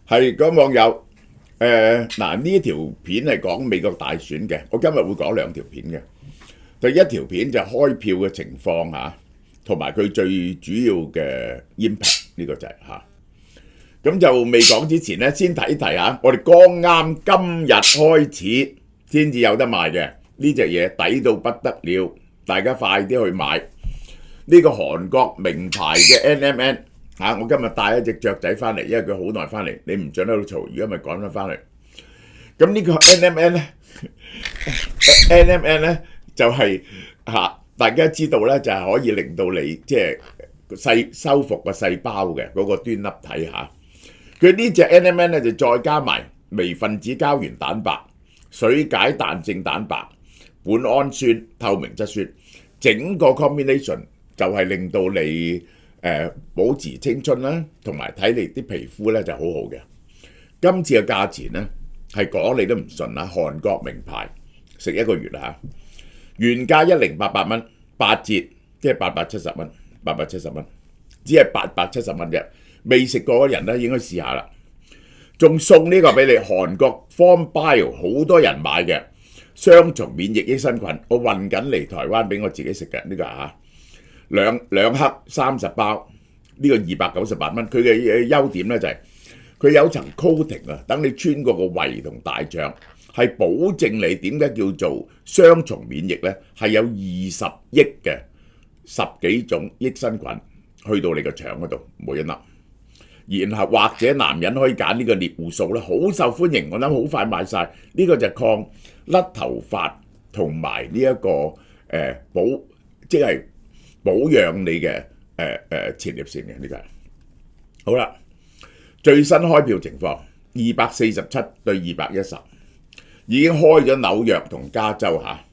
係嗰網友嗱呢條片係講美國大選嘅，我今日會講兩條片嘅。第一條片就係開票嘅情況嚇，同埋佢最主要嘅 impact 呢個就係嚇。咁就未講之前咧，先睇一睇嚇，我哋剛啱今日開始先至有得賣嘅呢隻嘢，抵到不得了，大家快啲去買呢個韓國名牌嘅 NMN。我今日帶一隻雀仔翻嚟，因為佢好耐翻嚟，你唔準喺度嘈，如果咪趕翻翻嚟。咁呢個 NMN 咧，NMN 咧就係大家知道咧，就係可以令到你即係修復個細胞嘅嗰個端粒體嚇。佢呢隻 NMN 咧就再加埋微分子膠原蛋白、水解彈性蛋白、苯胺酸、透明質酸，整個 combination 就係令到你保持青春啦，同埋睇你啲皮膚咧就好好嘅。今次嘅價錢咧係講你都唔信啦，韓國名牌食一個月啦嚇，原價1088蚊，8折即係870蚊，870蚊，只係870蚊啫。未食過嘅人咧應該試下啦。仲送呢個俾你，韓國 Form Bio 好多人買嘅雙重免疫益生菌，我運緊嚟台灣俾我自己食嘅呢個嚇。兩盒30包，呢個298蚊。佢嘅優點咧就係佢有層 coating 啊，等你穿過個胃同大腸，係保證你點解叫做雙重免疫咧？係有20億嘅10幾種益生菌去到你個腸嗰度每一粒，然後或者男人可以揀呢個獵戶素咧，好受歡迎，我諗好快賣晒。呢個就抗甩頭髮同埋呢一個即係保養你嘅前列腺嘅呢個。好啦，最新開票情況247對210，已經開咗紐約同加州嚇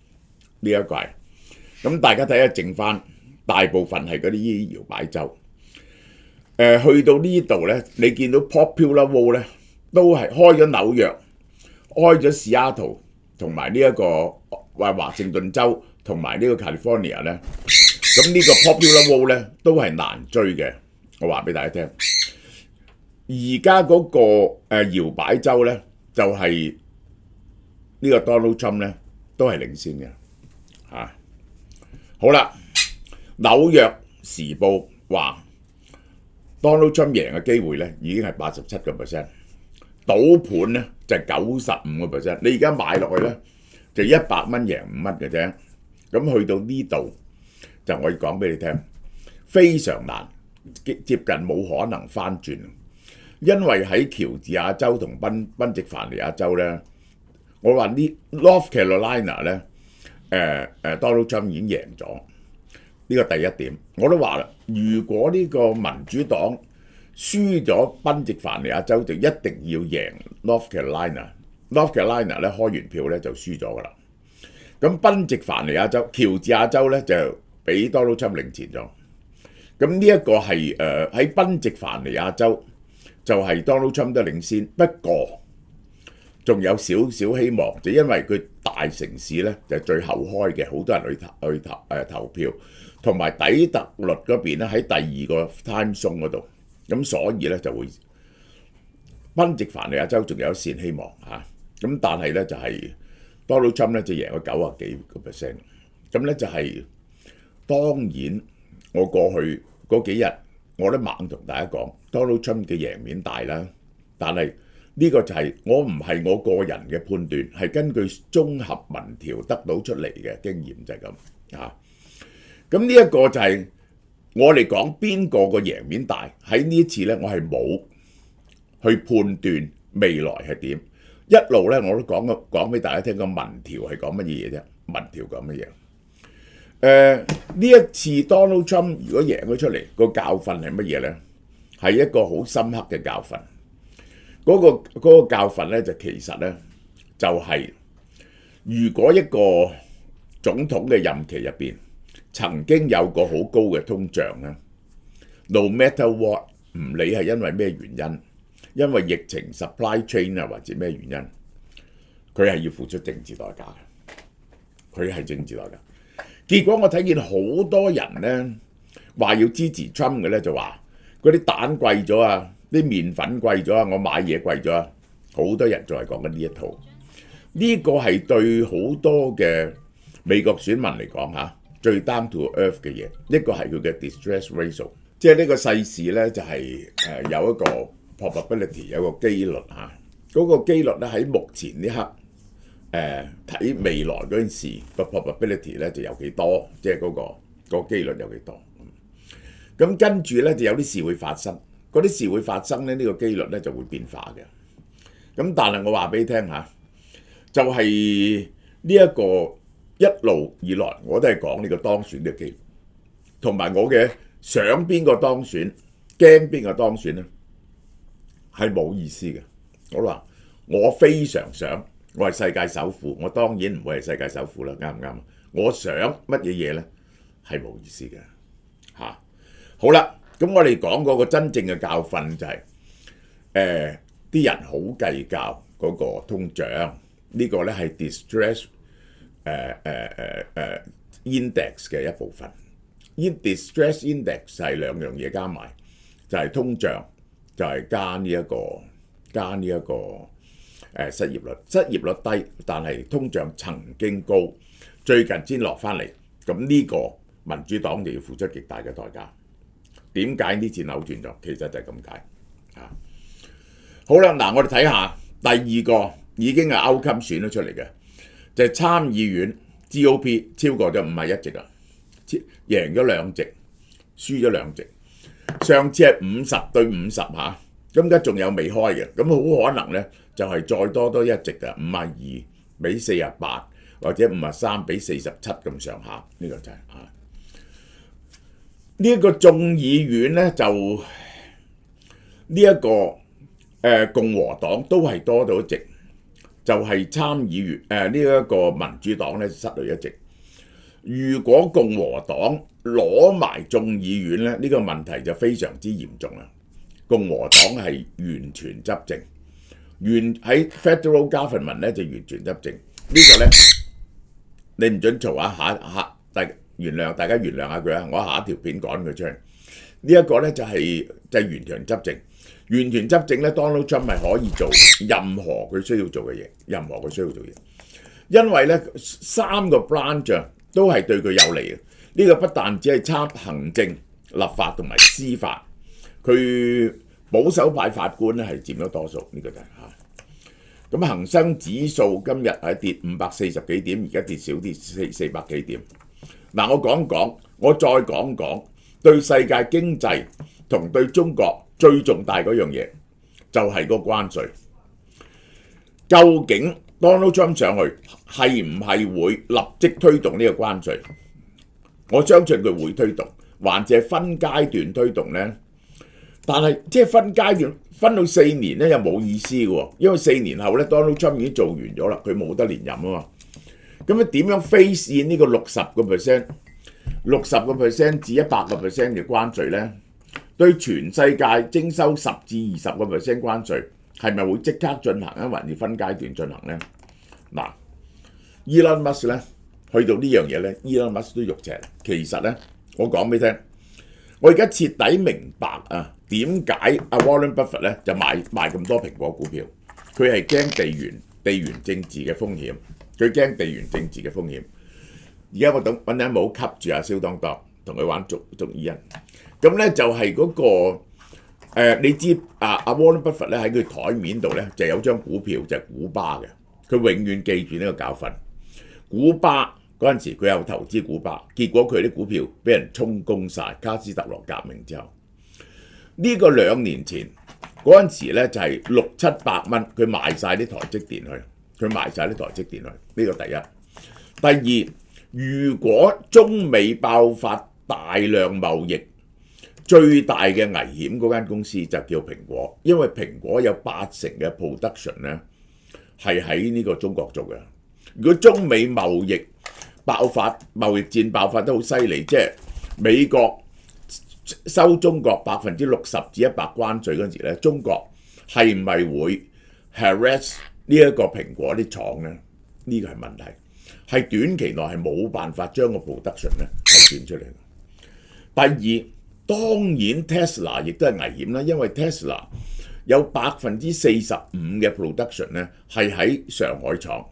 呢一季。咁大家睇下剩翻，大部分係嗰啲搖擺州。去到呢度咧，你見到 Popular Vote 咧都係開咗紐約、開咗 Seattle 同埋呢一個華盛頓州同埋呢個 California 咧。咁呢個 Popular Vote 咧都係難追嘅，我話俾大家聽。而家嗰個搖擺州咧就係呢個 Donald Trump 咧都係領先嘅嚇。好啦，紐約時報話 Donald Trump 贏嘅機會咧已經係87%，賭盤咧就係95%。你而家買落去咧就100蚊贏5蚊嘅啫。咁去到呢度就我要講俾你聽，非常難，接近冇可能翻轉，因為喺喬治亞州同賓夕凡尼亞州咧，我話呢 North Carolina 咧Donald Trump 已經贏咗。呢個第一點，我都話啦，如果呢個民主黨輸咗賓夕凡尼亞州，就一定要贏 North Carolina。North Carolina 咧開完票咧就輸咗噶啦。咁賓夕凡尼亞州、喬治亞州咧就俾 Donald Trump 領前咗。咁呢一個係喺賓夕凡尼亞州就係 Donald Trump 都領先，不過仲有少少希望，就因為佢大城市咧就最後開嘅，好多人去投票。同埋底特律嗰邊咧喺第二個 time zone 嗰度，咁所以咧就會賓夕凡尼亞州仲有一線希望嚇。咁但係咧就係 Donald Trump 咧就贏咗90幾個 percent。咁咧就係當然我過去嗰幾日我都猛同大家講 Donald Trump 嘅贏面大啦，但係呢個就係我唔係我個人嘅判斷，係根據綜合民調得到出嚟嘅經驗就係咁嚇。咁呢一個就係我哋講邊個個贏面大，喺呢次咧，我係冇去判斷未來係點。一路咧我都講俾大家聽個民調係講乜嘢啫？民調講乜嘢？呢一次 Donald Trump 如果贏咗出嚟，個教訓係乜嘢咧？係一個好深刻嘅教訓。嗰個教訓咧就其實咧就係如果一個總統嘅任期入邊，曾經有個好高嘅通脹咧 ，no matter what， 唔理係因為咩原因，因為疫情 supply chain 啊或者咩原因，佢係要付出政治代價嘅，佢係政治代價。結果我睇見好多人咧話要支持 Trump 嘅咧，就話嗰啲蛋貴咗啊，啲麵粉貴咗啊，我買嘢貴咗啊，好多人仲係講緊呢一套。呢個係對好多嘅美國選民嚟講嚇最 down to earth 嘅嘢，一個係佢嘅 distress ratio， 即係呢個世事咧就係有一個 probability， 有個機率嚇，嗰個機率咧喺目前呢刻睇未來嗰陣時個 probability 咧就有幾多，即係嗰個機率有幾多。咁跟住咧就有啲事會發生，嗰啲事會發生咧，呢個機率咧就會變化嘅。咁但係我話俾你聽嚇，就係呢一個一路以來我都係講呢個當選嘅機率，同埋我嘅想邊個當選，驚邊個當選咧，係冇意思嘅。我話我非常想，我係世界首富，我當然唔會係世界首富啦，啱唔啱？我想乜嘢嘢咧係冇意思嘅嚇。好啦，咁我哋講嗰個真正嘅教訓就係啲人好計較嗰個通脹，呢個咧係 distress index 嘅一部分。distress index 係兩樣嘢加埋，就係通脹，就係加呢一個失業率。失業率低，但係通脹曾經高，最近先落翻嚟。咁呢個民主黨就要付出極大嘅代價。點解呢次扭轉咗？其實就係咁解啊！好啦，嗱，我哋睇下第二個已經係歐襟選咗出嚟嘅，就係參議院 GOP 超過咗51席啦，贏咗2席，輸咗2席。上次係50對50嚇，咁而家仲有未開嘅，咁好可能咧就係再多一席嘅，52比48或者53比47咁上下，呢個就係啊。呢一個眾議院咧就呢一個共和黨都係多咗一席，就係參議院呢一個民主黨咧失去一席。如果共和黨攞埋眾議院咧，呢個問題就非常之嚴重啦。共和黨係完全執政，喺 federal government 咧就完全執政。呢個咧你唔準嘈啊！下大家原諒下佢啊！我下一條片趕佢出去。呢一個咧就係完全執政，完全執政咧 ，Donald Trump 係可以做任何佢需要做嘅嘢，任何佢需要做嘅嘢，因為咧3個 branch 都係對佢有利嘅。呢個不但只係行政、立法同埋司法，佢保守派法官咧係佔咗多數，呢個就係嚇。咁恒生指數今日係跌540幾點，而家跌少啲400幾點。嗱，我再講講對世界經濟同對中國最重大嗰樣嘢，就係個關稅。究竟 Donald Trump 上去係唔係會立即推動呢個關稅？我相信佢會推動，還是係分階段推動呢？但係即係分階段分到4年咧，又冇意思嘅喎，因為4年後咧 Donald Trump 已經做完咗啦，佢冇得連任啊嘛。咁你點樣 face in 呢個60% 至100% 嘅關稅呢？對全世界徵收10至20% 關稅，係咪會即刻進行啊？還是分階段進行呢？嗱 ，Elon Musk 咧去到呢樣嘢咧 ，Elon Musk 都肉赤。其實咧，我講俾你聽，我而家徹底明白啊，點解阿 Warren Buffett 咧就買咁多蘋果股票？佢係驚地緣政治嘅風險。佢驚地緣政治嘅風險。而家我揾緊冇吸住阿蕭當當，同佢玩捉伊人。咁咧就係嗰個你知阿 Warren Buffett 咧喺佢台面度咧就有張股票就係古巴嘅。佢永遠記住呢個教訓。古巴嗰陣時佢有投資古巴，結果佢啲股票俾人充公晒。卡斯特羅革命之後，呢個2年前嗰陣時咧就係600-700蚊，佢賣晒啲台積電去。佢賣晒啲台積電去，呢個第一。第二，如果中美爆發大量貿易，最大嘅危險嗰間公司就叫蘋果，因為蘋果有80%嘅 production 咧係喺呢個中國做嘅。如果中美貿易戰爆發得好犀利，即係美國收中國60%至100%關稅嗰陣時咧，中國係唔係會 harass 呢一個蘋果啲廠咧？呢個係問題，係短期內係冇辦法將個 production 咧轉出嚟。第二，當然 Tesla 亦都係危險啦，因為 Tesla 有45%嘅 production 咧係喺上海廠，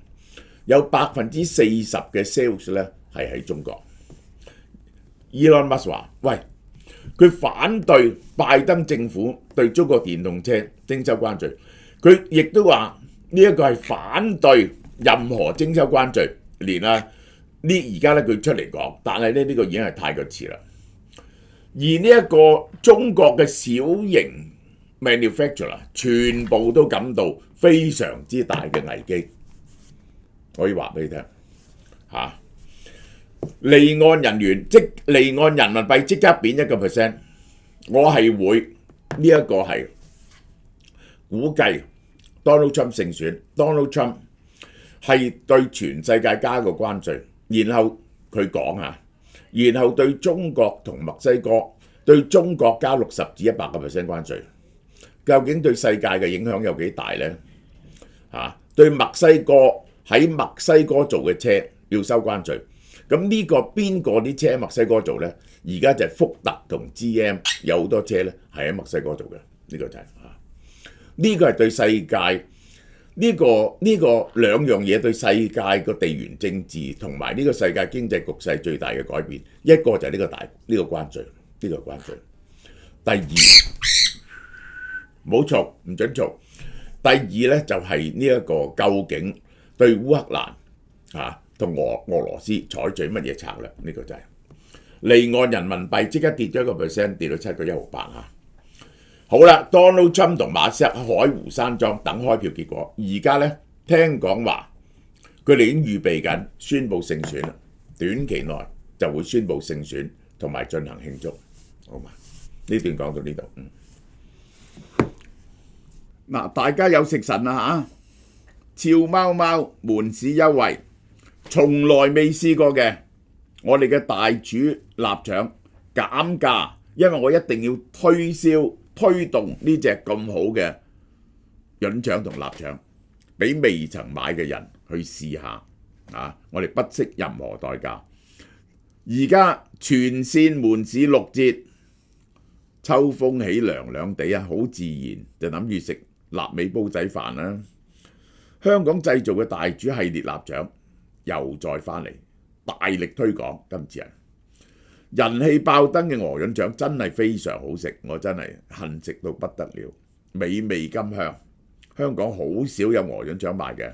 有40%嘅 sales 咧係喺中國。Elon Musk 話：喂，佢反對拜登政府對中國電動車徵收關稅，佢亦都話呢一個係反對任何徵收關稅，連而家咧佢出嚟講，但係咧呢個已經係太過遲啦。而呢一個中國嘅小型 manufacturer 全部都感到非常之大嘅危機，可以話俾你聽嚇。離岸人員即離岸人民幣即刻貶1%，我係會呢一個係估計 Donald Trump 勝選 ，Donald Trump 係對全世界加個關稅，然後佢講嚇。然後對中國同墨西哥對中國加60至100% 關稅，究竟對世界嘅影響有幾大呢？對墨西哥喺墨西哥做嘅車要收關稅，咁呢個邊個啲車喺墨西哥做呢？而家就係福特同 GM 有好多車咧係喺墨西哥做嘅，呢個就係呢個係對世界。呢個兩樣嘢對世界個地緣政治同埋呢個世界經濟局勢最大嘅改變，一個就係呢個關稅，呢個關稅。第二，唔好嘈，唔準嘈。第二咧就係呢一個究竟對烏克蘭同俄羅斯採取乜嘢策略？呢個就係離岸人民幣即刻跌咗1%，跌到7個1毫8嚇。好啦 ，Donald Trump 同馬斯克海湖山莊等開票結果，而家咧聽講話佢哋已經預備緊宣佈勝選啦，短期內就會宣佈勝選同埋進行慶祝，好嘛？呢段講到呢度。嗱，大家有食神啦嚇，俏貓貓門市優惠，從來未試過嘅，我哋嘅大廚臘腸減價，因為我一定要推動呢隻咁好嘅潤腸同臘腸，俾未曾買嘅人去試下我哋不惜任何代價。而家全線門市6折，秋風起涼涼地好自然就諗住食臘味煲仔飯啦。香港製造嘅大廚系列臘腸又再返嚟，大力推廣。今次人氣爆燈嘅鵝潤腸真係非常好食，我真係恨食到不得了，美味甘香。香港好少有鵝潤腸賣嘅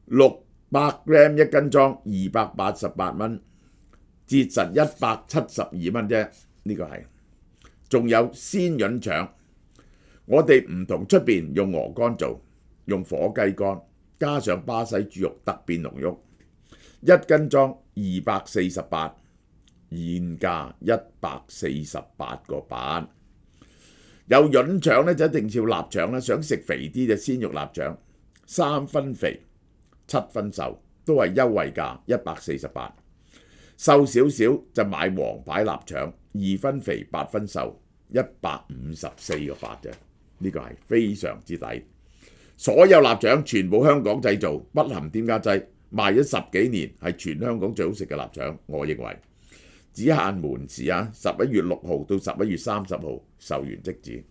，600g 一斤裝288蚊，折實172蚊啫。呢個係仲有鮮潤腸，我哋唔同出邊用鵝肝做，用火雞肝加上巴西豬肉特別濃郁，1斤裝248。現價148個8，有潤腸咧就一定要臘腸啦。想食肥啲就鮮肉臘腸，3分肥7分瘦，都係優惠價148。瘦少少就買黃牌臘腸，2分肥8分瘦，154個8啫。呢個係非常之抵。所有臘腸全部香港製造，不含添加劑，賣咗10幾年，係全香港最好食嘅臘腸，我認為。只限門市11月6號到11月30號售完即止。